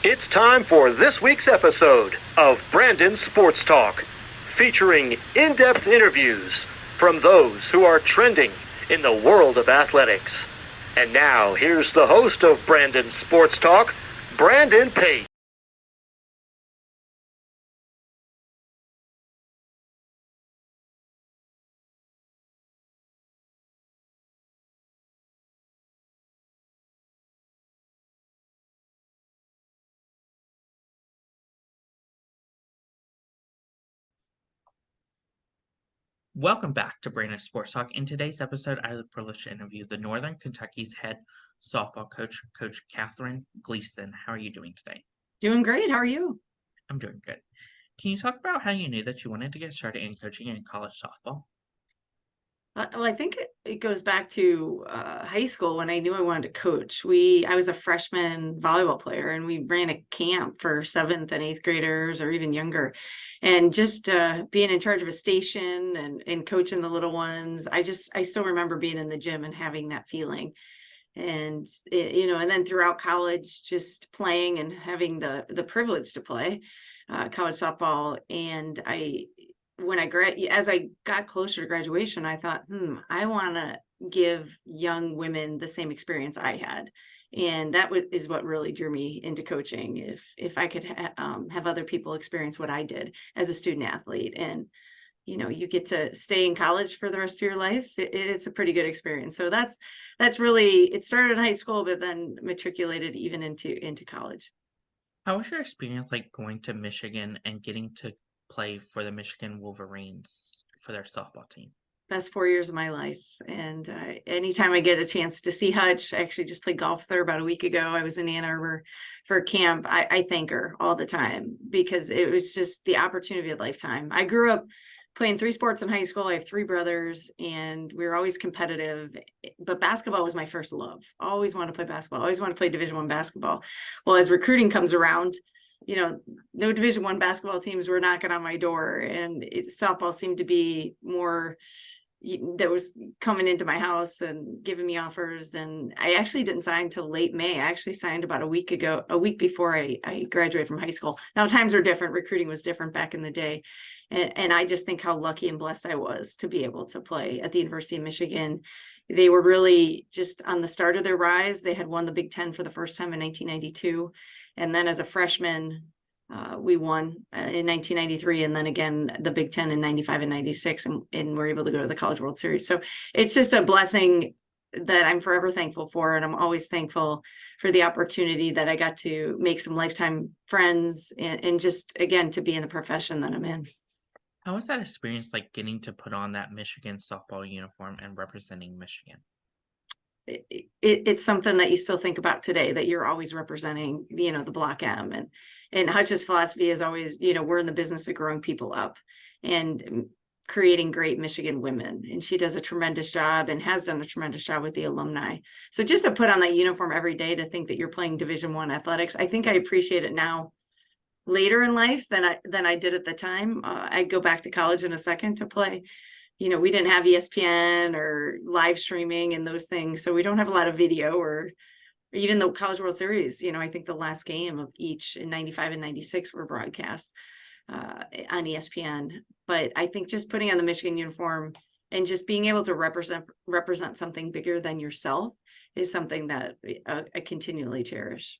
It's time for this week's episode of Brandon Sports Talk, featuring in-depth interviews from those who are trending in the world of athletics. And now, here's the host of Brandon Sports Talk, Brandon Pate. Welcome back to Brandon Sports Talk. In today's episode, I have the privilege to interview the Northern Kentucky's head softball coach, Coach Kathryn Gleason. How are you doing today? Doing great. How are you? I'm doing good. Can you talk about how you knew that you wanted to get started in coaching in college softball? Well, I think it goes back to high school when I knew I wanted to coach. I was a freshman volleyball player, and we ran a camp for 7th and 8th graders or even younger. And just being in charge of a station and coaching the little ones, I still remember being in the gym and having that feeling. And and then throughout college, just playing and having the privilege to play college softball. And as I got closer to graduation, I thought, I want to give young women the same experience I had. And that is what really drew me into coaching. If I could have other people experience what I did as a student athlete, and you get to stay in college for the rest of your life, it's a pretty good experience. So that's really, it started in high school, but then matriculated even into college. How was your experience like going to Michigan and getting to play for the Michigan Wolverines for their softball team? Best 4 years of my life. And anytime I get a chance to see Hutch, I actually just played golf with her about a week ago. I was in Ann Arbor for a camp. I thank her all the time because it was just the opportunity of a lifetime. I grew up playing 3 sports in high school. I have 3 brothers, and we were always competitive, but basketball was my first love. Always wanted to play basketball. Always wanted to play Division I basketball. Well, as recruiting comes around, no Division I basketball teams were knocking on my door, and softball seemed to be more that was coming into my house and giving me offers. And I actually didn't sign till late May. I actually signed about a week before I graduated from high school. Now times are different. Recruiting was different back in the day. And I just think how lucky and blessed I was to be able to play at the University of Michigan. They were really just on the start of their rise. They had won the Big Ten for the first time in 1992. And then as a freshman, we won in 1993, and then again the Big Ten in 95 and 96, and we're able to go to the College World Series. So it's just a blessing that I'm forever thankful for, and I'm always thankful for the opportunity that I got to make some lifetime friends and just, again, to be in the profession that I'm in. How was that experience like getting to put on that Michigan softball uniform and representing Michigan? It's something that you still think about today, that you're always representing, the Block M. And Hutch's philosophy is always, we're in the business of growing people up and creating great Michigan women. And she does a tremendous job and has done a tremendous job with the alumni. So just to put on that uniform every day, to think that you're playing Division I athletics, I think I appreciate it now later in life than I did at the time. I go back to college in a second to play. We didn't have ESPN or live streaming and those things. So we don't have a lot of video, or even the College World Series. I think the last game of each in 95 and 96 were broadcast on ESPN. But I think just putting on the Michigan uniform and just being able to represent something bigger than yourself is something that I continually cherish.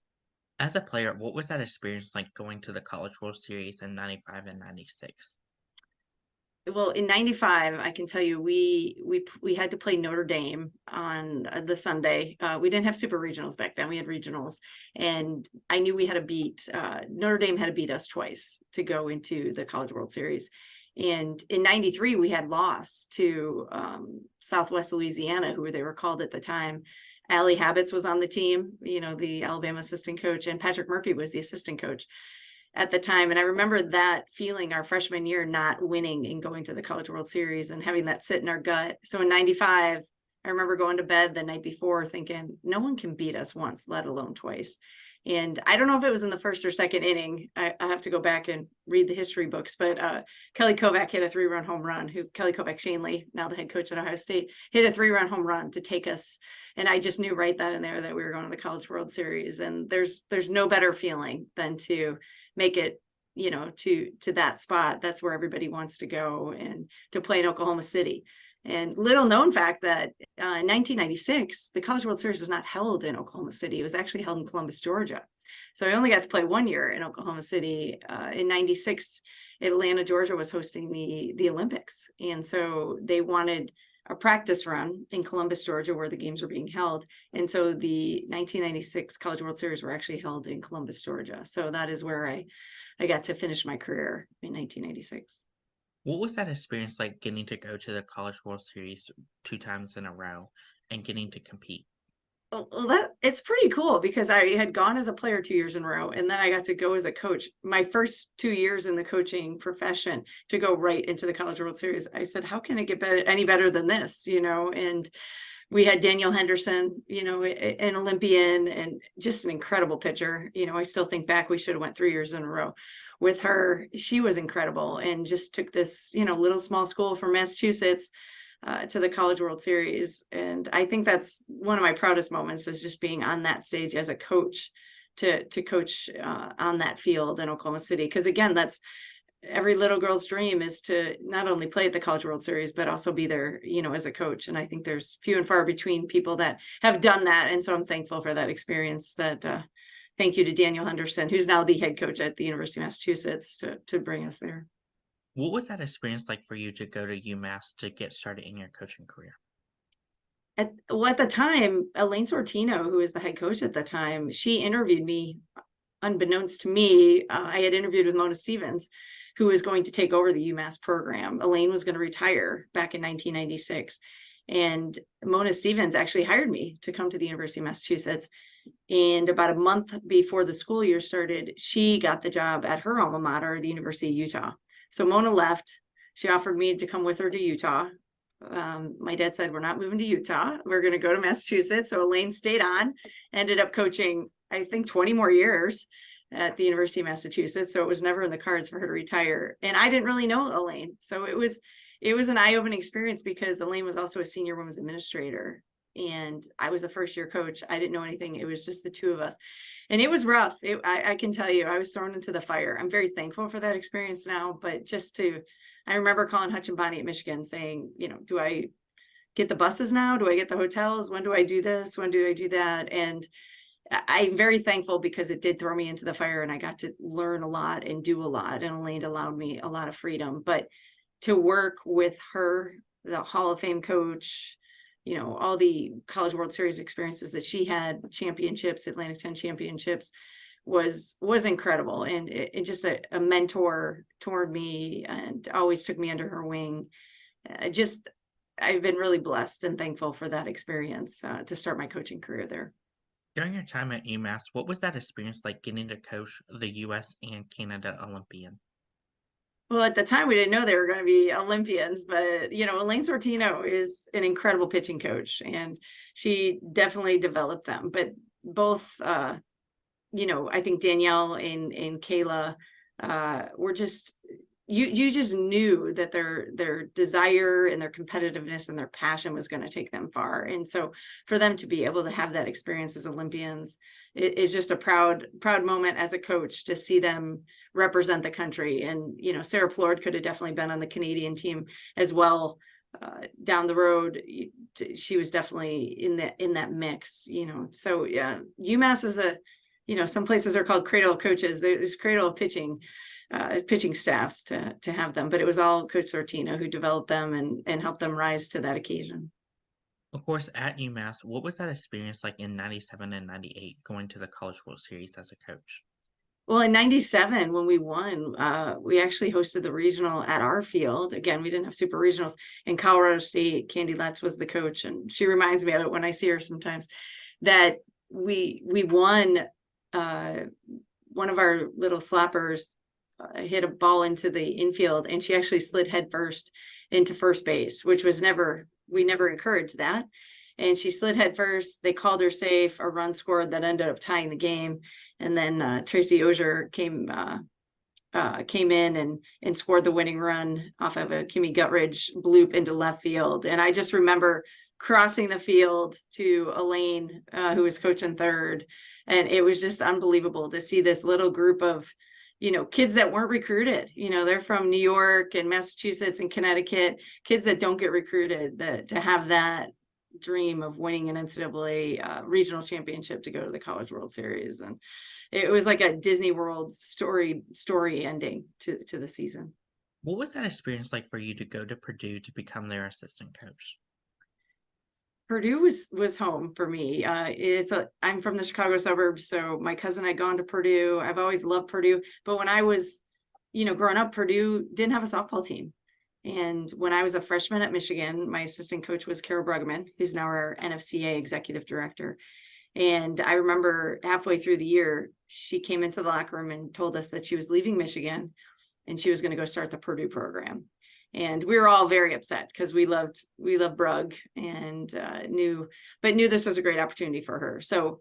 As a player, what was that experience like going to the College World Series in 95 and 96? Well, in 95, I can tell you, we had to play Notre Dame on the Sunday. We didn't have super regionals back then. We had regionals, and I knew we had to beat Notre Dame had to beat us twice to go into the College World Series. And in 93, we had lost to Southwest Louisiana, who they were called at the time. Allie Habits was on the team, the Alabama assistant coach, and Patrick Murphy was the assistant coach at the time. And I remember that feeling our freshman year, not winning and going to the College World Series and having that sit in our gut. So in 95, I remember going to bed the night before thinking, no one can beat us once, let alone twice. And I don't know if it was in the first or second inning. I have to go back and read the history books, but Kelly Kovac hit a 3-run home run. Kelly Kovac Shanley, now the head coach at Ohio State, hit a 3-run home run to take us. And I just knew right then and there that we were going to the College World Series. And there's no better feeling than to make it, to that spot. That's where everybody wants to go, and to play in Oklahoma City. And little known fact that in 1996, the College World Series was not held in Oklahoma City. It was actually held in Columbus, Georgia. So I only got to play 1 year in Oklahoma City. In 96, Atlanta, Georgia was hosting the Olympics. And so they wanted a practice run in Columbus, Georgia, where the games were being held. And so the 1996 College World Series were actually held in Columbus, Georgia. So that is where I got to finish my career in 1996. What was that experience like, getting to go to the College World Series 2 times in a row and getting to compete? Well, it's pretty cool, because I had gone as a player 2 years in a row, and then I got to go as a coach. My first 2 years in the coaching profession, to go right into the College World Series, I said, how can it get any better than this? And we had Danielle Henderson, an Olympian and just an incredible pitcher. I still think back, we should have went 3 years in a row with her. She was incredible, and just took this, little small school from Massachusetts to the College World Series. And I think that's one of my proudest moments, is just being on that stage as a coach, to coach on that field in Oklahoma City. Because again, that's every little girl's dream, is to not only play at the College World Series, but also be there, as a coach. And I think there's few and far between people that have done that. And so I'm thankful for that experience. Thank you to Danielle Henderson, who's now the head coach at the University of Massachusetts, to bring us there. What was that experience like for you to go to UMass to get started in your coaching career? At the time, Elaine Sortino, who was the head coach at the time, she interviewed me. Unbeknownst to me, I had interviewed with Mona Stevens, who was going to take over the UMass program. Elaine was going to retire back in 1996. And Mona Stevens actually hired me to come to the University of Massachusetts. And about a month before the school year started, she got the job at her alma mater, the University of Utah. So Mona left. She offered me to come with her to Utah. My dad said, we're not moving to Utah. We're going to go to Massachusetts. So Elaine stayed on, ended up coaching, I think, 20 more years at the University of Massachusetts. So it was never in the cards for her to retire. And I didn't really know Elaine. So it was an eye-opening experience, because Elaine was also a senior women's administrator, and I was a first-year coach. I didn't know anything. It was just the two of us. And it was rough. I can tell you, I was thrown into the fire. I'm very thankful for that experience now, but I remember calling Hutch and Bonnie at Michigan saying, do I get the buses now? Do I get the hotels? When do I do this? When do I do that? And I'm very thankful, because it did throw me into the fire, and I got to learn a lot and do a lot. And Elaine allowed me a lot of freedom. But to work with her, the Hall of Fame coach, all the College World Series experiences that she had, championships, Atlantic 10 championships, was incredible. And it just a mentor toward me, and always took me under her wing. I've been really blessed and thankful for that experience to start my coaching career there. During your time at UMass, what was that experience like, getting to coach the U.S. and Canada Olympian? Well, at the time, we didn't know they were going to be Olympians, but, Elaine Sortino is an incredible pitching coach, and she definitely developed them. But both, I think Danielle and Kayla were just, you just knew that their desire and their competitiveness and their passion was going to take them far. And so for them to be able to have that experience as Olympians is just a proud moment as a coach, to see them represent the country. And, Sarah Plord could have definitely been on the Canadian team as well down the road. She was definitely in that mix, So yeah, UMass is some places are called cradle of coaches. There's cradle of pitching staffs to have them, but it was all Coach Sortino who developed them and helped them rise to that occasion. Of course, at UMass, what was that experience like in 97 and 98, going to the College World Series as a coach? Well, in 97, when we won, we actually hosted the regional at our field. Again, we didn't have super regionals. In Colorado State, Candy Letts was the coach, and she reminds me of it when I see her sometimes, that we won. One of our little slappers hit a ball into the infield, and she actually slid head first into first base, which was we never encouraged that. and she slid head first. They called her safe, a run scored that ended up tying the game. And then Tracy Ogier came in and scored the winning run off of a Kimmy Guttridge bloop into left field. And I just remember crossing the field to Elaine, who was coaching third. And it was just unbelievable to see this little group of, kids that weren't recruited. They're from New York and Massachusetts and Connecticut, kids that don't get recruited, that to have that dream of winning an NCAA regional championship to go to the College World Series. And it was like a Disney World story ending to the season. What was that experience like for you to go to Purdue to become their assistant coach? Purdue was home for me. I'm from the Chicago suburbs, so my cousin had gone to Purdue. I've always loved Purdue, but when I was, growing up, Purdue didn't have a softball team. And when I was a freshman at Michigan, my assistant coach was Carol Bruggeman, who's now our NFCA executive director. And I remember halfway through the year, she came into the locker room and told us that she was leaving Michigan and she was going to go start the Purdue program. And we were all very upset because we loved Brug and knew this was a great opportunity for her. So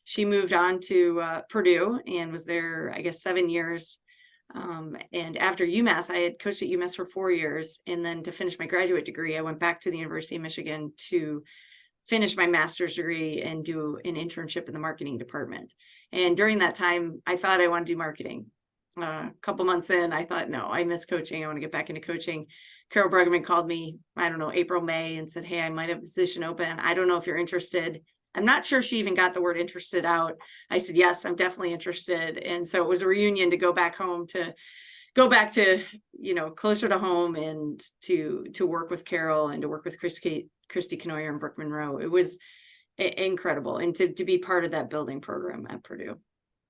she moved on to Purdue and was there, I guess, 7 years. And after UMass, I had coached at UMass for 4 years. And then to finish my graduate degree, I went back to the University of Michigan to finish my master's degree and do an internship in the marketing department. And during that time, I thought I wanted to do marketing. A couple months in, I thought, no, I miss coaching. I want to get back into coaching. Carol Bruggeman called me, I don't know, April, May, and said, hey, I might have a position open. I don't know if you're interested. I'm not sure she even got the word interested out. I said, yes, I'm definitely interested. And so it was a reunion to go back home, to go back to, closer to home, and to work with Carol and to work with Christy Knoyer and Brooke Monroe. It was incredible. And to be part of that building program at Purdue.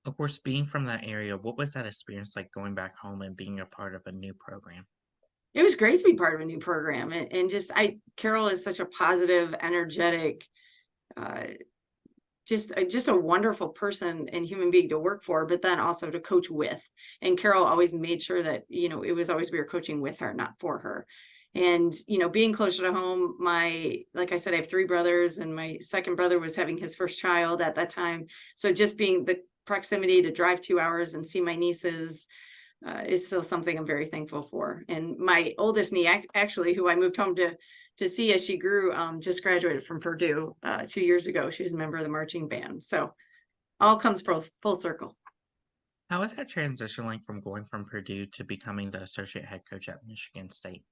Of course, being from that area, what was that experience like going back home and being a part of a new program? It was great to be part of a new program. And Carol is such a positive, energetic, just a wonderful person and human being to work for, but then also to coach with. And Carol always made sure that, it was always we were coaching with her, not for her. And, being closer to home, like I said, I have 3 brothers, and my second brother was having his first child at that time. So just being the proximity to drive 2 hours and see my nieces is still something I'm very thankful for. And my oldest niece, actually, who I moved home to see as she grew, just graduated from Purdue 2 years ago. She was a member of the marching band. So all comes full circle. How was that transition like from going from Purdue to becoming the associate head coach at Michigan State?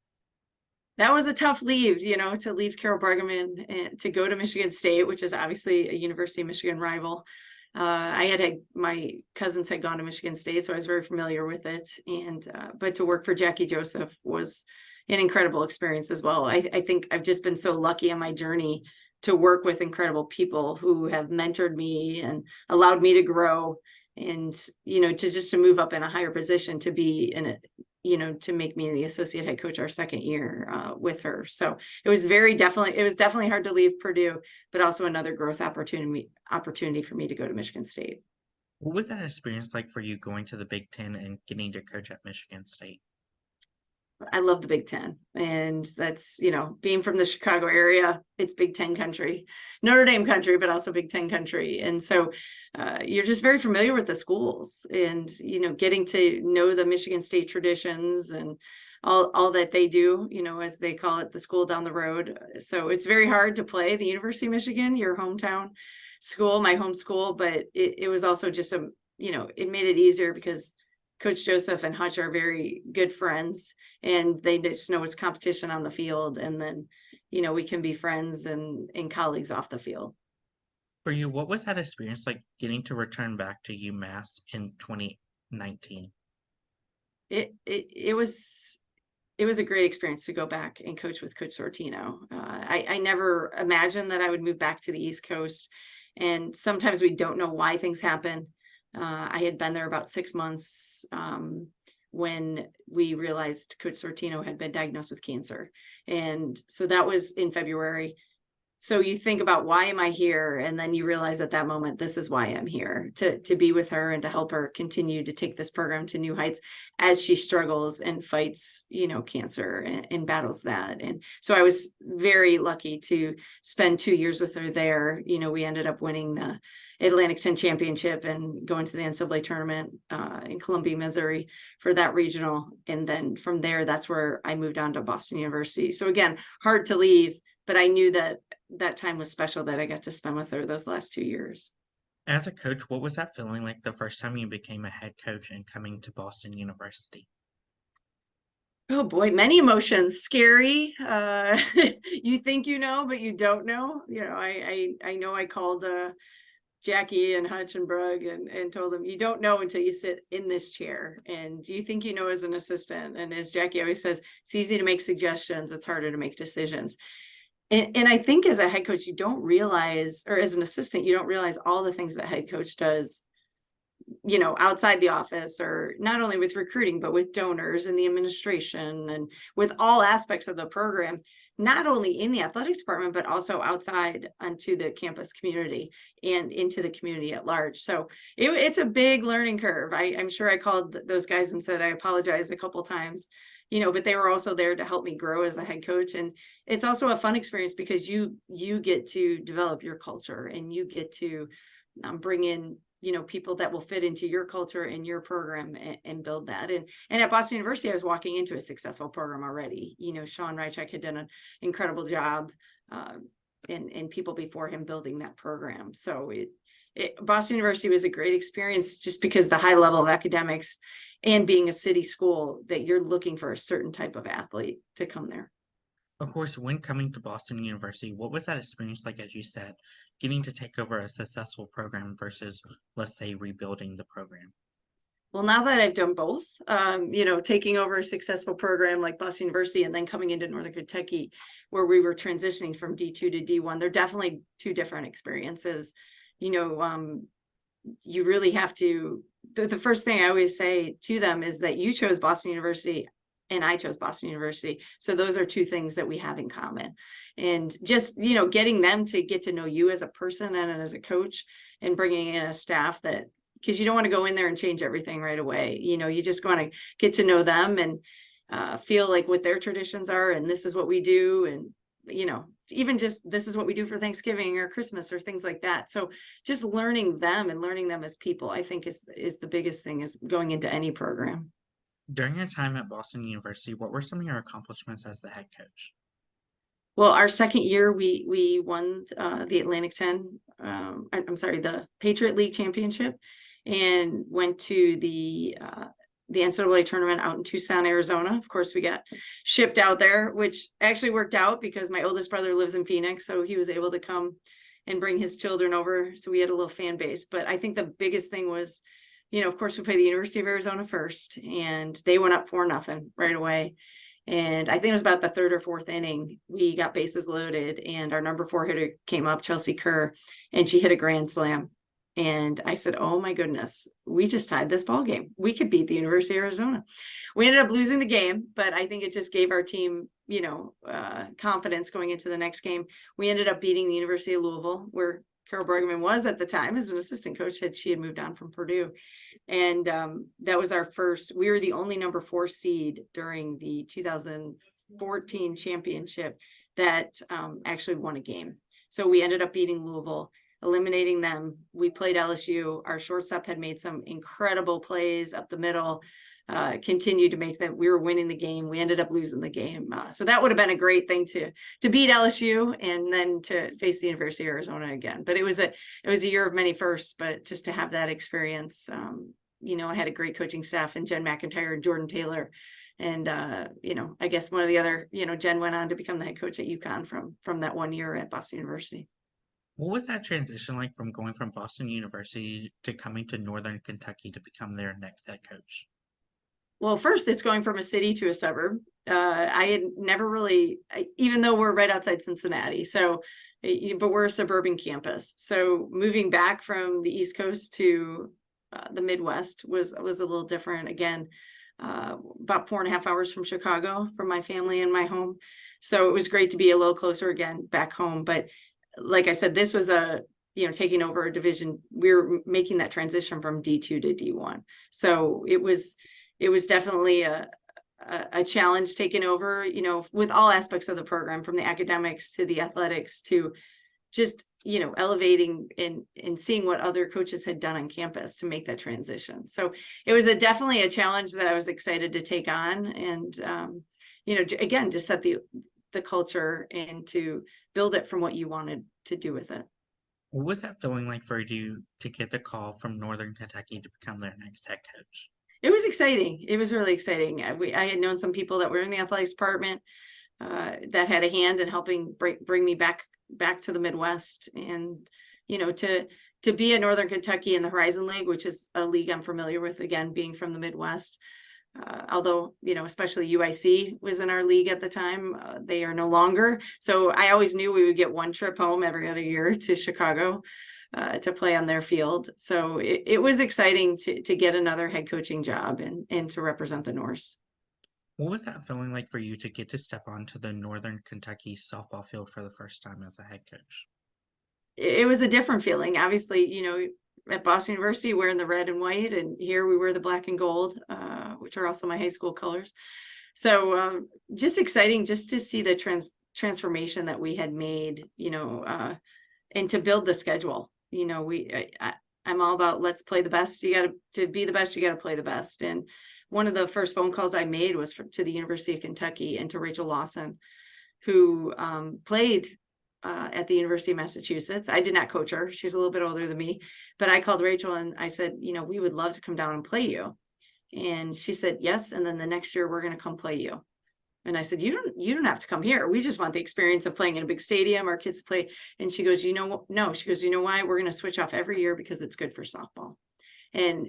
That was a tough leave, to leave Carol Bruggeman and to go to Michigan State, which is obviously a University of Michigan rival. My cousins had gone to Michigan State, so I was very familiar with it. And but to work for Jackie Joseph was an incredible experience as well. I think I've just been so lucky on my journey to work with incredible people who have mentored me and allowed me to grow, and to move up in a higher position, to be in it, to make me the associate head coach our second year with her. So it was definitely hard to leave Purdue, but also another growth opportunity for me to go to Michigan State. What was that experience like for you going to the Big Ten and getting to coach at Michigan State? I love the Big Ten, and that's, being from the Chicago area, it's Big Ten country, Notre Dame country, but also Big Ten country. And so you're just very familiar with the schools, and, getting to know the Michigan State traditions and all that they do, as they call it, the school down the road. So it's very hard to play the University of Michigan, your hometown school, my home school, but it was also just it made it easier because Coach Joseph and Hutch are very good friends, and they just know it's competition on the field. And then, we can be friends and colleagues off the field. For you, what was that experience like getting to return back to UMass in 2019? It was a great experience to go back and coach with Coach Sortino. I never imagined that I would move back to the East Coast, and sometimes we don't know why things happen. I had been there about 6 months when we realized Coach Sortino had been diagnosed with cancer. And so that was in February. so you think about, why am I here? And then you realize at that moment, this is why I'm here, to be with her and to help her continue to take this program to new heights as she struggles and fights, cancer and battles that. And so I was very lucky to spend 2 years with her there. We ended up winning the Atlantic 10 championship and going to the NCAA tournament in Columbia, Missouri for that regional. And then from there, that's where I moved on to Boston University. So again, hard to leave, but I knew that time was special, that I got to spend with her those last 2 years. As a coach, what was that feeling like the first time you became a head coach and coming to Boston University? Oh boy, many emotions. Scary. You think but you don't know. I know I called Jackie and Hutch and Brugg and told them, you don't know until you sit in this chair, and you think as an assistant. And as Jackie always says, it's easy to make suggestions, it's harder to make decisions. And I think as a head coach, you don't realize, or as an assistant, you don't realize all the things that head coach does, outside the office, or not only with recruiting, but with donors and the administration and with all aspects of the program, not only in the athletics department, but also outside onto the campus community and into the community at large. So it's a big learning curve. I'm sure I called those guys and said, I apologize a couple times, but they were also there to help me grow as a head coach. And it's also a fun experience because you get to develop your culture, and you get to bring in people that will fit into your culture and your program, and build that. And at Boston University, I was walking into a successful program already. Sean Rychek had done an incredible job, and people before him building that program. So Boston University was a great experience, just because the high level of academics and being a city school, that you're looking for a certain type of athlete to come there. Of course, when coming to Boston University, what was that experience like, as you said, getting to take over a successful program versus, let's say, rebuilding the program? Well, now that I've done both, taking over a successful program like Boston University, and then coming into Northern Kentucky, where we were transitioning from D2 to D1, they're definitely two different experiences. You really have to, the first thing I always say to them is that you chose Boston University and I chose Boston University. So those are two things that we have in common. And just, getting them to get to know you as a person and as a coach, and bringing in a staff that, because you don't want to go in there and change everything right away. You just want to get to know them and feel like what their traditions are. And this is what we do. And, even just, this is what we do for Thanksgiving or Christmas or things like that. So just learning them and learning them as people, I think is the biggest thing, is going into any program. During your time at Boston University, what were some of your accomplishments as the head coach? Well, our second year, we won the Atlantic 10, the Patriot League championship, and went to the NCAA tournament out in Tucson, Arizona. Of course, we got shipped out there, which actually worked out because my oldest brother lives in Phoenix, so he was able to come and bring his children over. So we had a little fan base. But I think the biggest thing was, of course, we played the University of Arizona first, and they went up 4-0 right away. And I think it was about the third or fourth inning, we got bases loaded, and our number 4 hitter came up, Chelsea Kerr, and she hit a grand slam. And I said, oh my goodness, we just tied this ball game. We could beat the University of Arizona. We ended up losing the game, but I think it just gave our team, confidence going into the next game. We ended up beating the University of Louisville, where Carol Bergman was at the time as an assistant coach. She had moved on from Purdue. And that was our first, we were the only number 4 seed during the 2014 championship that actually won a game. So we ended up beating Louisville, eliminating them. We played LSU. Our shortstop had made some incredible plays up the middle, continued to make them. We were winning the game. We ended up losing the game. So that would have been a great thing to beat LSU and then to face the University of Arizona again. But it was a year of many firsts, but just to have that experience, I had a great coaching staff in Jen McIntyre and Jordan Taylor. And, I guess one of the other, Jen went on to become the head coach at UConn from that 1 year at Boston University. What was that transition like from going from Boston University to coming to Northern Kentucky to become their next head coach? Well, first, it's going from a city to a suburb. I had never really, even though we're right outside Cincinnati, but we're a suburban campus. So moving back from the East Coast to the Midwest was a little different. Again, about 4.5 hours from Chicago, from my family and my home. So it was great to be a little closer again back home. But like I said, this was taking over a division. We were making that transition from D2 to D1. So it was definitely a challenge taking over, with all aspects of the program, from the academics to the athletics to just, elevating and seeing what other coaches had done on campus to make that transition. So it was definitely a challenge that I was excited to take on. And, again, to set the culture and to build it from what you wanted to do with it. What was that feeling like for you to get the call from Northern Kentucky to become their next head coach? It was exciting. It was really exciting. I had known some people that were in the athletics department that had a hand in helping bring me back to the Midwest, and to be at Northern Kentucky in the Horizon League, which is a league I'm familiar with, again, being from the Midwest. Although, especially UIC was in our league at the time, they are no longer. So I always knew we would get one trip home every other year to Chicago to play on their field. So it was exciting to get another head coaching job and to represent the Norse. What was that feeling like for you to get to step onto the Northern Kentucky softball field for the first time as a head coach? It was a different feeling. Obviously, at Boston University, wearing the red and white, and here we wear the black and gold, which are also my high school colors. So just exciting just to see the transformation that we had made, and to build the schedule. I'm all about, let's play the best. You got to be the best. You got to play the best. And one of the first phone calls I made was to the University of Kentucky and to Rachel Lawson, who played at the University of Massachusetts. I did not coach her. She's a little bit older than me, but I called Rachel and I said, we would love to come down and play you. And she said, yes. And then the next year we're going to come play you. And I said, you don't have to come here. We just want the experience of playing in a big stadium. Our kids play. And she goes, no, she goes, you know why? We're going to switch off every year because it's good for softball. And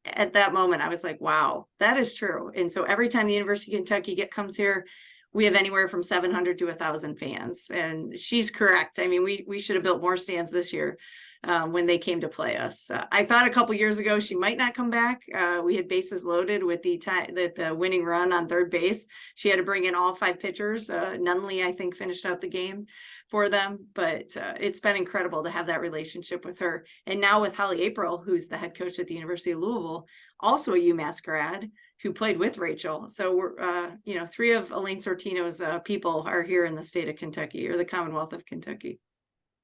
at that moment, I was like, wow, that is true. And so every time the University of Kentucky comes here, we have anywhere from 700 to 1,000 fans. And she's correct. I mean, we should have built more stands this year when they came to play us. I thought a couple years ago she might not come back. We had bases loaded with the winning run on third base. She had to bring in all 5 pitchers. Nunley, I think, finished out the game for them. But it's been incredible to have that relationship with her. And now with Holly April, who's the head coach at the University of Louisville, also a UMass grad, who played with Rachel. So we're, 3 of Elaine Sortino's people are here in the state of Kentucky, or the Commonwealth of Kentucky.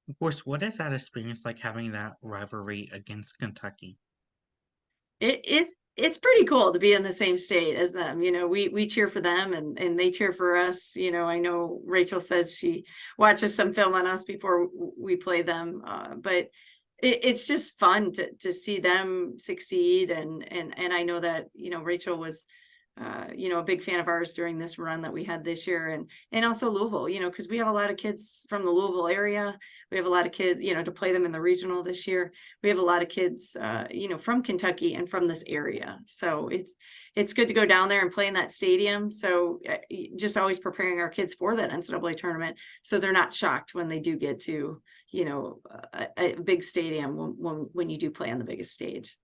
Of course, what is that experience like, having that rivalry against Kentucky? It's pretty cool to be in the same state as them. We cheer for them and they cheer for us. I know Rachel says she watches some film on us before we play them, but it's just fun to see them succeed. And I know that, Rachel was, a big fan of ours during this run that we had this year, and also Louisville, because we have a lot of kids from the Louisville area. We have a lot of kids, to play them in the regional this year. We have a lot of kids, from Kentucky and from this area. So it's good to go down there and play in that stadium. So just always preparing our kids for that NCAA tournament, so they're not shocked when they do get to, a big stadium when you do play on the biggest stage.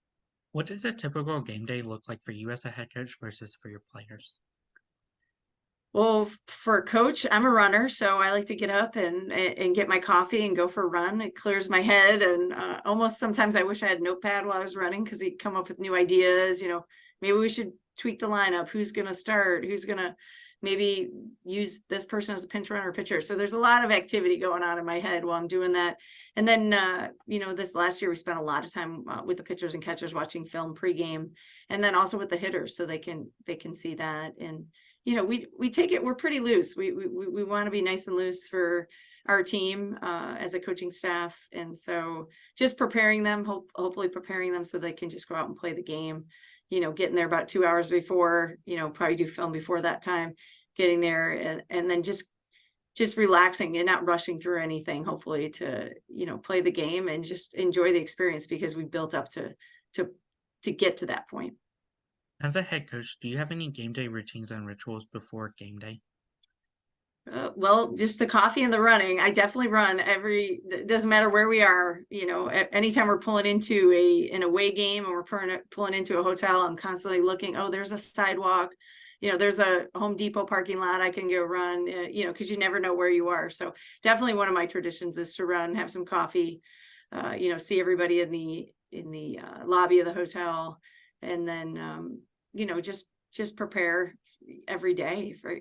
What does a typical game day look like for you as a head coach versus for your players? Well, for a coach, I'm a runner, so I like to get up and get my coffee and go for a run. It clears my head, and almost sometimes I wish I had a notepad while I was running, because he'd come up with new ideas. Maybe we should tweak the lineup. Who's going to start? Who's going to maybe use this person as a pinch runner or pitcher? So there's a lot of activity going on in my head while I'm doing that. And then, this last year we spent a lot of time with the pitchers and catchers watching film pregame, and then also with the hitters, so they can see that. And we take it, we're pretty loose. We want to be nice and loose for our team as a coaching staff. And so just preparing them, hopefully preparing them so they can just go out and play the game, getting there about 2 hours before, probably do film before that time, getting there, and then just relaxing and not rushing through anything, hopefully to, play the game and just enjoy the experience, because we built up to get to that point. As a head coach, do you have any game day routines and rituals before game day? Well, just the coffee and the running. I definitely run it doesn't matter where we are, anytime we're pulling into an away game and we're pulling into a hotel, I'm constantly looking, oh, there's a sidewalk, there's a Home Depot parking lot I can go run, because you never know where you are. So definitely one of my traditions is to run, have some coffee, see everybody in the lobby of the hotel, and then just prepare every day for,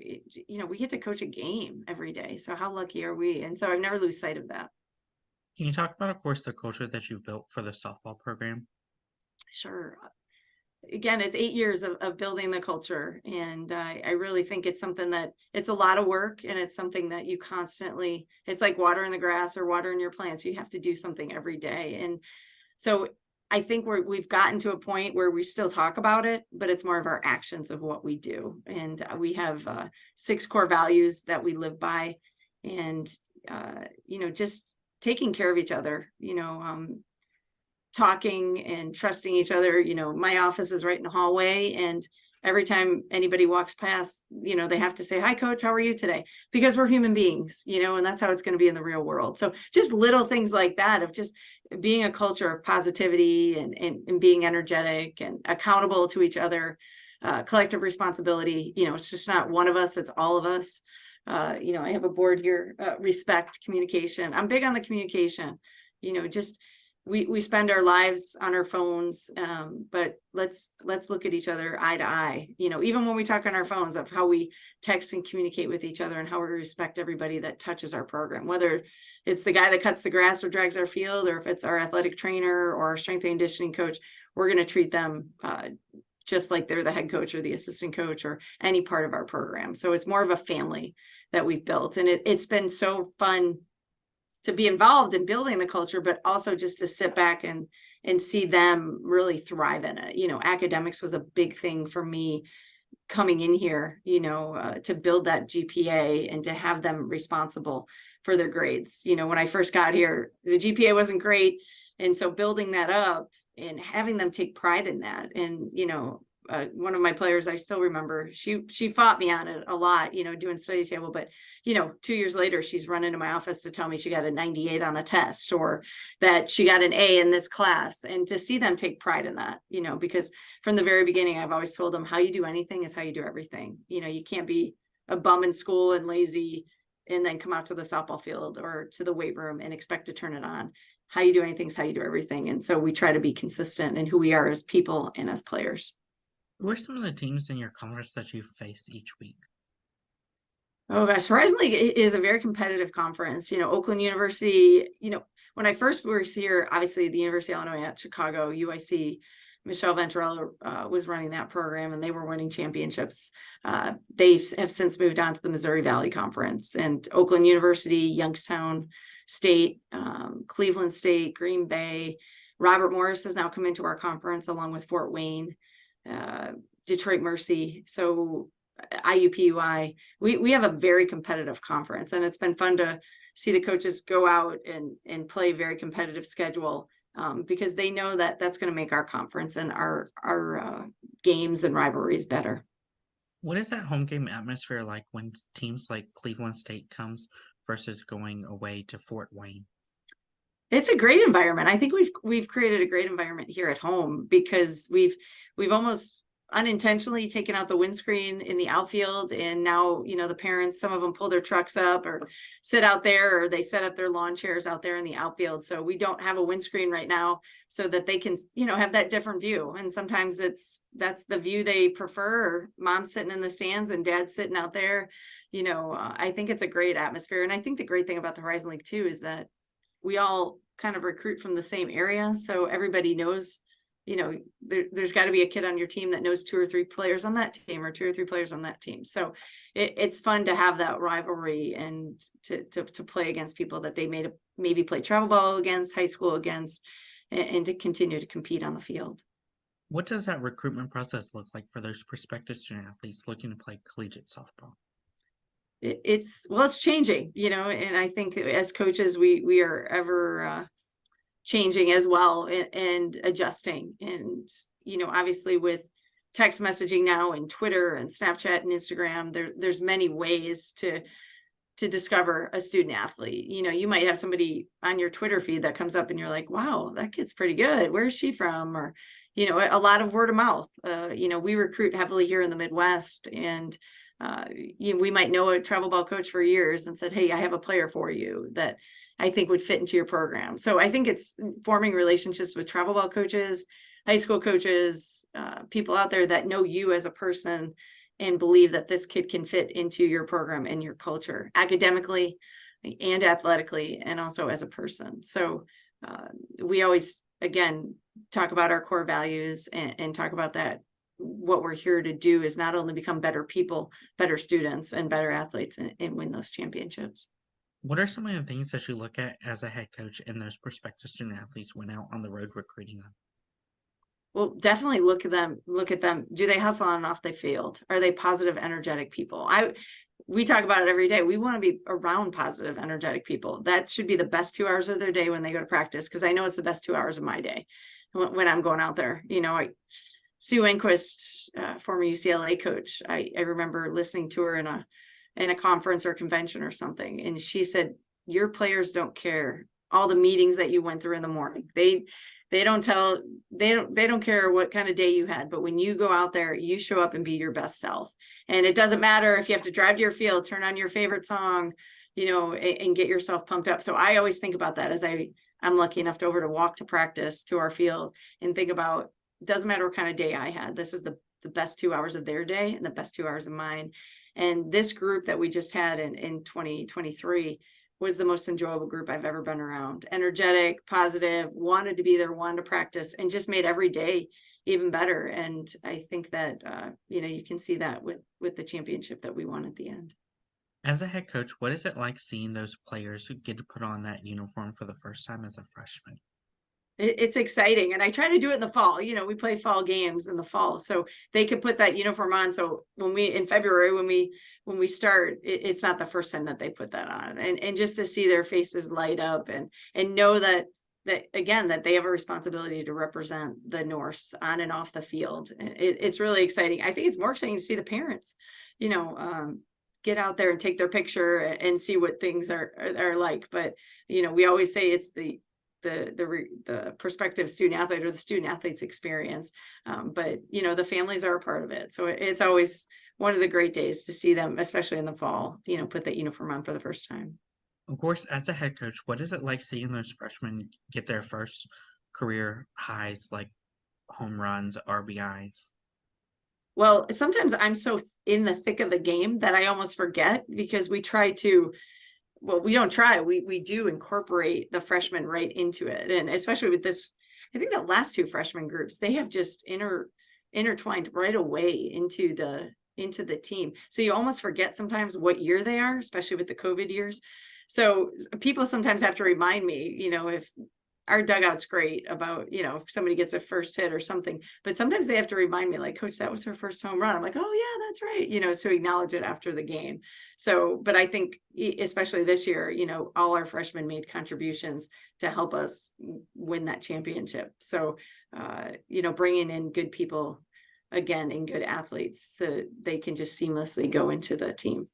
we get to coach a game every day. So how lucky are we? And so I've never lose sight of that. Can you talk about, of course, the culture that you've built for the softball program? Sure. Again, it's 8 years of building the culture. And I really think it's something that it's a lot of work, and it's something that you constantly, it's like watering the grass or watering your plants. You have to do something every day. And so I think we've gotten to a point where we still talk about it, but it's more of our actions of what we do. And we have 6 core values that we live by, and, just taking care of each other, talking and trusting each other. My office is right in the hallway, and every time anybody walks past, they have to say, "Hi, coach, how are you today?" Because we're human beings, and that's how it's going to be in the real world. So just little things like that of just being a culture of positivity and being energetic and accountable to each other, collective responsibility. It's just not one of us, it's all of us. I have a board here, respect, communication. I'm big on the communication, just we spend our lives on our phones, but let's look at each other eye to eye, even when we talk on our phones, of how we text and communicate with each other, and how we respect everybody that touches our program, whether it's the guy that cuts the grass or drags our field, or if it's our athletic trainer or our strength and conditioning coach. We're going to treat them just like they're the head coach or the assistant coach or any part of our program. So it's more of a family that we've built, and it's been so fun to be involved in building the culture, but also just to sit back and see them really thrive in it. Academics was a big thing for me coming in here, to build that GPA and to have them responsible for their grades. When I first got here, the GPA wasn't great. And so building that up and having them take pride in that. And, one of my players, I still remember, she fought me on it a lot, doing study table, but 2 years later, she's run into my office to tell me she got a 98 on a test, or that she got an A in this class. And to see them take pride in that, because from the very beginning, I've always told them, how you do anything is how you do everything. You can't be a bum in school and lazy and then come out to the softball field or to the weight room and expect to turn it on. How you do anything is how you do everything. And so we try to be consistent in who we are as people and as players. Who are some of the teams in your conference that you face each week? Oh gosh, Horizon League is a very competitive conference. Oakland University, when I first was here, obviously the University of Illinois at Chicago, UIC, Michelle Venturella was running that program, and they were winning championships. They have since moved on to the Missouri Valley Conference. And Oakland University, Youngstown State, Cleveland State, Green Bay, Robert Morris has now come into our conference, along with Fort Wayne, Detroit Mercy. So IUPUI, we have a very competitive conference, and it's been fun to see the coaches go out and play a very competitive schedule, because they know that that's going to make our conference and our games and rivalries better. What is that home game atmosphere like when teams like Cleveland State comes versus going away to Fort Wayne? It's a great environment. I think we've created a great environment here at home, because we've almost unintentionally taken out the windscreen in the outfield. And now, the parents, some of them pull their trucks up or sit out there, or they set up their lawn chairs out there in the outfield. So we don't have a windscreen right now, so that they can, have that different view. And sometimes that's the view they prefer, or mom's sitting in the stands and dad's sitting out there. I think it's a great atmosphere. And I think the great thing about the Horizon League too is that we all kind of recruit from the same area. So everybody knows, there's got to be a kid on your team that knows 2 or 3 players on that team, or 2 or 3 players on that team. So it's fun to have that rivalry, and to play against people that they maybe play travel ball against, high school against, and to continue to compete on the field. What does that recruitment process look like for those prospective student athletes looking to play collegiate softball? It's changing, and I think as coaches, we are ever changing as well, and adjusting. And, obviously with text messaging now, and Twitter and Snapchat and Instagram, there's many ways to to discover a student athlete. You might have somebody on your Twitter feed that comes up and you're like, wow, that kid's pretty good. Where is she from? Or, a lot of word of mouth. We recruit heavily here in the Midwest, and we might know a travel ball coach for years and said, hey, I have a player for you that I think would fit into your program. So I think it's forming relationships with travel ball coaches, high school coaches, people out there that know you as a person and believe that this kid can fit into your program and your culture academically and athletically, and also as a person. So we always, again, talk about our core values and talk about that. What we're here to do is not only become better people, better students, and better athletes, and win those championships. What are some of the things that you look at as a head coach and those prospective student athletes went out on the road recruiting them? Well, definitely look at them. Do they hustle on and off the field? Are they positive, energetic people? We talk about it every day. We want to be around positive, energetic people. That should be the best 2 hours of their day when they go to practice, because I know it's the best 2 hours of my day when I'm going out there. Sue Enquist, former UCLA coach, I remember listening to her in a conference or convention or something, and she said, your players don't care all the meetings that you went through in the morning. They don't care what kind of day you had, but when you go out there, you show up and be your best self. And it doesn't matter if you have to drive to your field, turn on your favorite song, and get yourself pumped up. So I always think about that as I'm lucky enough to walk to practice to our field and think about, it doesn't matter what kind of day I had. This is the best 2 hours of their day and the best 2 hours of mine. And this group that we just had in 2023 was the most enjoyable group I've ever been around. Energetic, positive, wanted to be there, wanted to practice, and just made every day even better. And I think that, you can see that with the championship that we won at the end. As a head coach, what is it like seeing those players who get to put on that uniform for the first time as a freshman? It's exciting. And I try to do it in the fall. We play fall games in the fall, so they can put that uniform on. So in February, when we start, it's not the first time that they put that on, and just to see their faces light up and know that again, that they have a responsibility to represent the Norse on and off the field. It's really exciting. I think it's more exciting to see the parents, get out there and take their picture and see what things are like. But, we always say it's the prospective student athlete or the student athlete's experience. But, the families are a part of it. So it's always one of the great days to see them, especially in the fall, put that uniform on for the first time. Of course, as a head coach, what is it like seeing those freshmen get their first career highs like home runs, RBIs? Well, sometimes I'm so in the thick of the game that I almost forget, because we do incorporate the freshmen right into it. And especially with this, I think the last two freshman groups, they have just intertwined right away into the team. So you almost forget sometimes what year they are, especially with the COVID years. So people sometimes have to remind me, if our dugout's great about, if somebody gets a first hit or something, but sometimes they have to remind me, like, coach, that was her first home run. I'm like, oh yeah, that's right. So acknowledge it after the game. So, but I think especially this year, all our freshmen made contributions to help us win that championship. So, bringing in good people again and good athletes, so they can just seamlessly go into the team.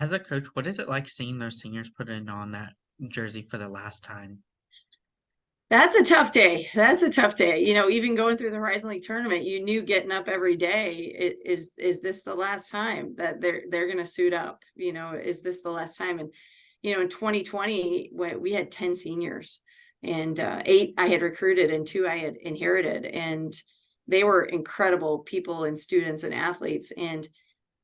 As a coach, what is it like seeing those seniors put on that jersey for the last time? That's a tough day. Even going through the Horizon League tournament, you knew getting up every day, is this the last time that they're going to suit up? Is this the last time? And, in 2020, we had 10 seniors, and 8 I had recruited and 2 I had inherited. And they were incredible people and students and athletes. And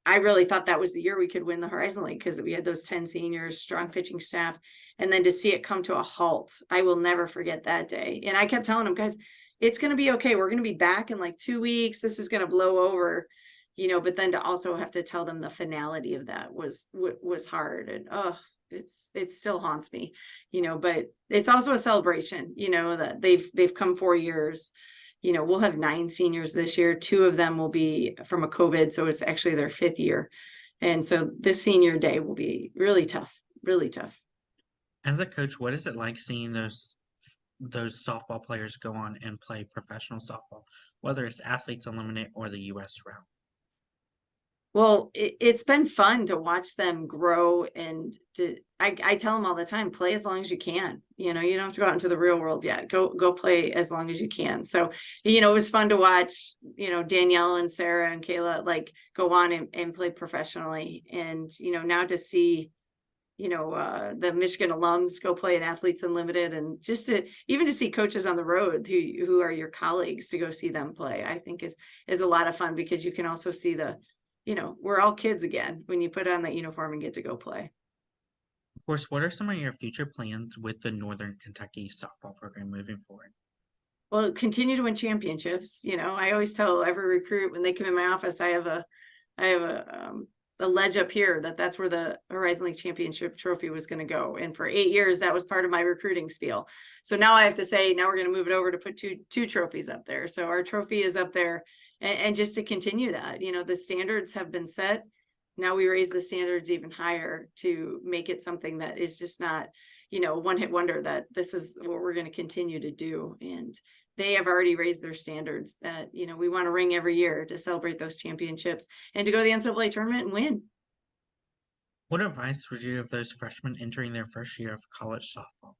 I really thought that was the year we could win the Horizon League, because we had those 10 seniors, strong pitching staff. And then to see it come to a halt, I will never forget that day. And I kept telling them, guys, it's going to be okay. We're going to be back in like 2 weeks. This is going to blow over, but then to also have to tell them the finality of that was hard. And it still haunts me, but it's also a celebration, that they've come 4 years. We'll have 9 seniors this year. 2 of them will be from a COVID, so it's actually their 5th year. And so this senior day will be really tough, really tough. As a coach, what is it like seeing those softball players go on and play professional softball, whether it's Athletes Unlimited or the U.S. route? Well, it's been fun to watch them grow, and I tell them all the time, play as long as you can. You know, you don't have to go out into the real world yet. Go play as long as you can. So, you know, it was fun to watch, you know, Danielle and Sarah and Kayla like go on and play professionally. And, you know, now to see, you know, the Michigan alums go play in Athletes Unlimited, and just to even to see coaches on the road who are your colleagues, to go see them play, I think is a lot of fun, because you can also see you know, we're all kids again when you put on that uniform and get to go play. Of course, what are some of your future plans with the Northern Kentucky softball program moving forward? Well, continue to win championships. You know, I always tell every recruit when they come in my office, I have a ledge up here that's where the Horizon League championship trophy was going to go. And for 8 years, that was part of my recruiting spiel. So now I have to say, now we're going to move it over to put two trophies up there. So our trophy is up there, and just to continue that, you know, the standards have been set. Now we raise the standards even higher to make it something that is just not, you know, one hit wonder, that this is what we're going to continue to do. And they have already raised their standards that, you know, we want a ring every year to celebrate those championships and to go to the NCAA tournament and win. What advice would you give those freshmen entering their first year of college softball?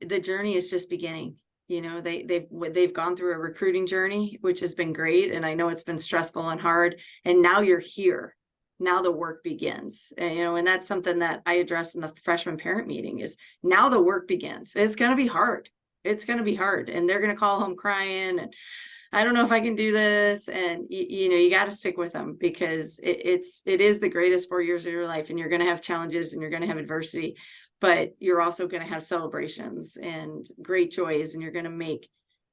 The journey is just beginning. You know, they've gone through a recruiting journey, which has been great. And I know it's been stressful and hard. And now you're here. Now the work begins. And, you know, and that's something that I addressed in the freshman parent meeting, is now the work begins. It's going to be hard. It's going to be hard. And they're going to call home crying, and I don't know if I can do this. And you know, you got to stick with them, because it is the greatest 4 years of your life, and you're going to have challenges and you're going to have adversity, but you're also going to have celebrations and great joys, and you're going to make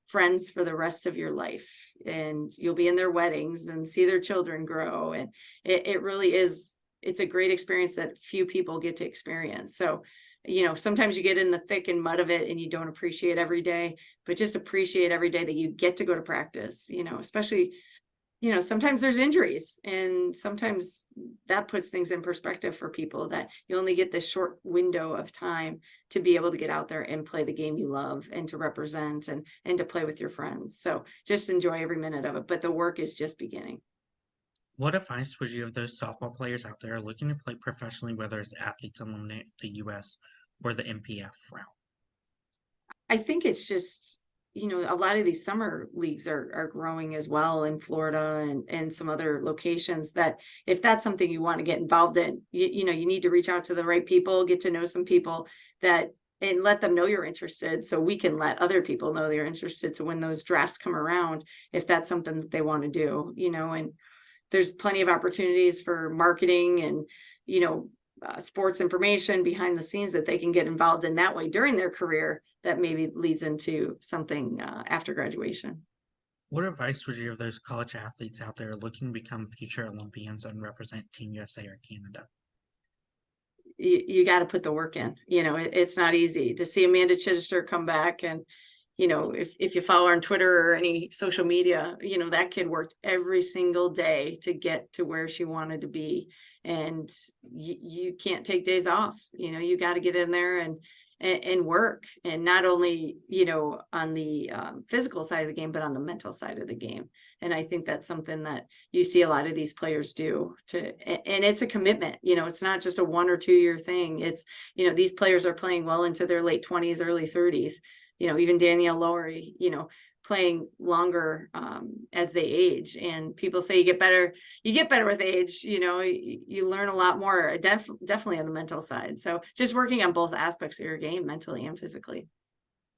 friends for the rest of your life, and you'll be in their weddings and see their children grow. And it really is, it's a great experience that few people get to experience. So, you know, sometimes you get in the thick and mud of it and you don't appreciate every day, but just appreciate every day that you get to go to practice, you know, especially, you know, sometimes there's injuries, and sometimes that puts things in perspective for people, that you only get this short window of time to be able to get out there and play the game you love, and to represent and to play with your friends. So just enjoy every minute of it, but the work is just beginning. What advice would you give those softball players out there looking to play professionally, whether it's Athletes Unlimited, the US, or the MPF route? I think it's just, you know, a lot of these summer leagues are growing as well in Florida and some other locations, that if that's something you want to get involved in, you know, you need to reach out to the right people, get to know some people, that and let them know you're interested, so we can let other people know they're interested. So when those drafts come around, if that's something that they want to do, you know, and there's plenty of opportunities for marketing and, you know, sports information behind the scenes that they can get involved in that way during their career, that maybe leads into something after graduation. What advice would you give those college athletes out there looking to become future Olympians and represent Team USA or Canada? You got to put the work in. You know, it's not easy to see Amanda Chittister come back. And, you know, if you follow her on Twitter or any social media, you know, that kid worked every single day to get to where she wanted to be. And you can't take days off. You know, you got to get in there and work, and not only, you know, on the physical side of the game, but on the mental side of the game. And I think that's something that you see a lot of these players do, and it's a commitment. You know, it's not just a 1 or 2 year thing. It's, you know, these players are playing well into their late 20s, early 30s. You know, even Danielle Lowry, you know, playing longer as they age. And people say you get better with age. You know, you learn a lot more, definitely on the mental side. So just working on both aspects of your game, mentally and physically.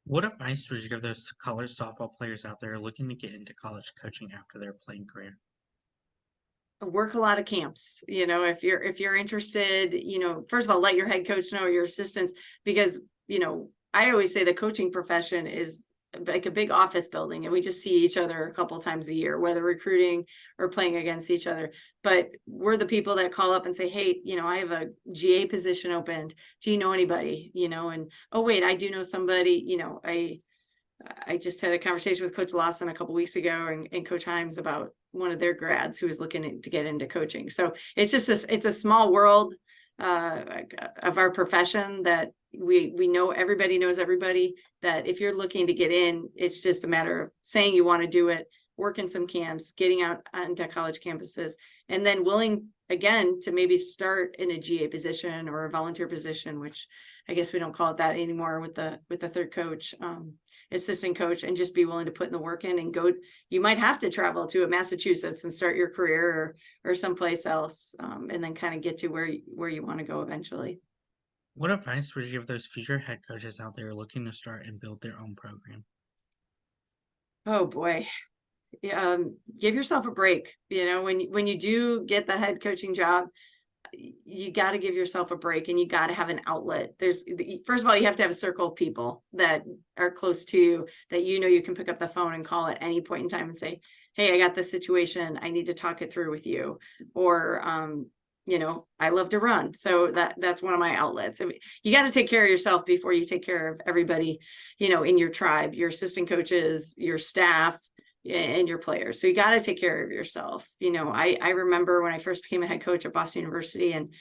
What advice would you give those college softball players out there looking to get into college coaching after their playing career? Work a lot of camps. You know, if you're interested, you know, first of all, let your head coach know, your assistants, because, you know, I always say the coaching profession is like a big office building, and we just see each other a couple times a year, whether recruiting or playing against each other. But we're the people that call up and say, hey, you know, I have a GA position opened. Do you know anybody? You know, and oh wait, I do know somebody. You know, I just had a conversation with Coach Lawson a couple weeks ago and Coach Himes about one of their grads who is looking to get into coaching. So it's just it's a small world of our profession, that we know everybody knows everybody, that if you're looking to get in, it's just a matter of saying you want to do it, working some camps, getting out onto college campuses, and then willing again to maybe start in a GA position or a volunteer position, which I guess we don't call it that anymore with the third coach, assistant coach, and just be willing to put in the work in and go. You might have to travel to Massachusetts and start your career or someplace else, and then kind of get to where you want to go eventually. What advice would you give those future head coaches out there looking to start and build their own program? Oh boy. Give yourself a break. When you do get the head coaching job, you got to give yourself a break, and you got to have an outlet. First of all, you have to have a circle of people that are close to you, that you can pick up the phone and call at any point in time and say, hey, I got this situation, I need to talk it through with you. Or I love to run, so that's one of my outlets. I mean, you got to take care of yourself before you take care of everybody in your tribe, your assistant coaches, your staff, and your players. So you got to take care of yourself. I remember when I first became a head coach at Boston University, and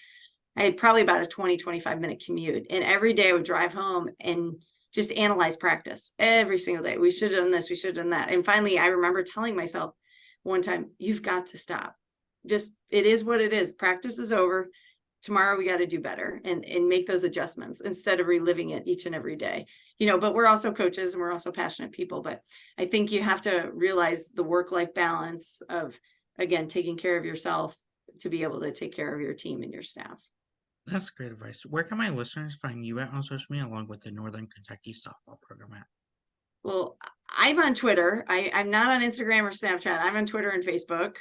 I had probably about a 20-25 minute commute, and every day I would drive home and just analyze practice every single day. We should have done this, we should have done that. And finally, I remember telling myself one time, you've got to stop. Just, it is what it is. Practice is over. Tomorrow we got to do better and make those adjustments instead of reliving it each and every day. But we're also coaches and we're also passionate people. But I think you have to realize the work-life balance of, again, taking care of yourself to be able to take care of your team and your staff. That's great advice. Where can my listeners find you at on social media, along with the Northern Kentucky softball program at? Well, I'm on Twitter. I'm not on Instagram or Snapchat. I'm on Twitter and Facebook,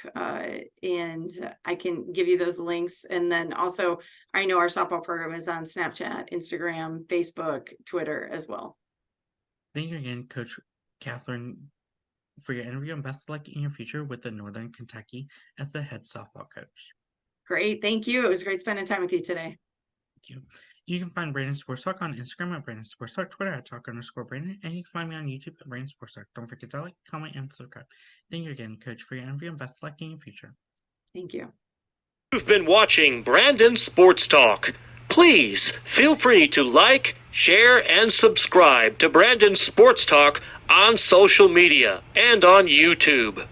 and I can give you those links. And then also, I know our softball program is on Snapchat, Instagram, Facebook, Twitter as well. Thank you again, Coach Kathryn, for your interview, and best of luck in your future with the Northern Kentucky as the head softball coach. Great. Thank you. It was great spending time with you today. Thank you. You can find Brandon Sports Talk on Instagram at Brandon Sports Talk, Twitter at Talk_Brandon, and you can find me on YouTube at Brandon Sports Talk. Don't forget to like, comment, and subscribe. Thank you again, Coach, for your interview, and best of luck in your future. Thank you. You've been watching Brandon Sports Talk. Please feel free to like, share, and subscribe to Brandon Sports Talk on social media and on YouTube.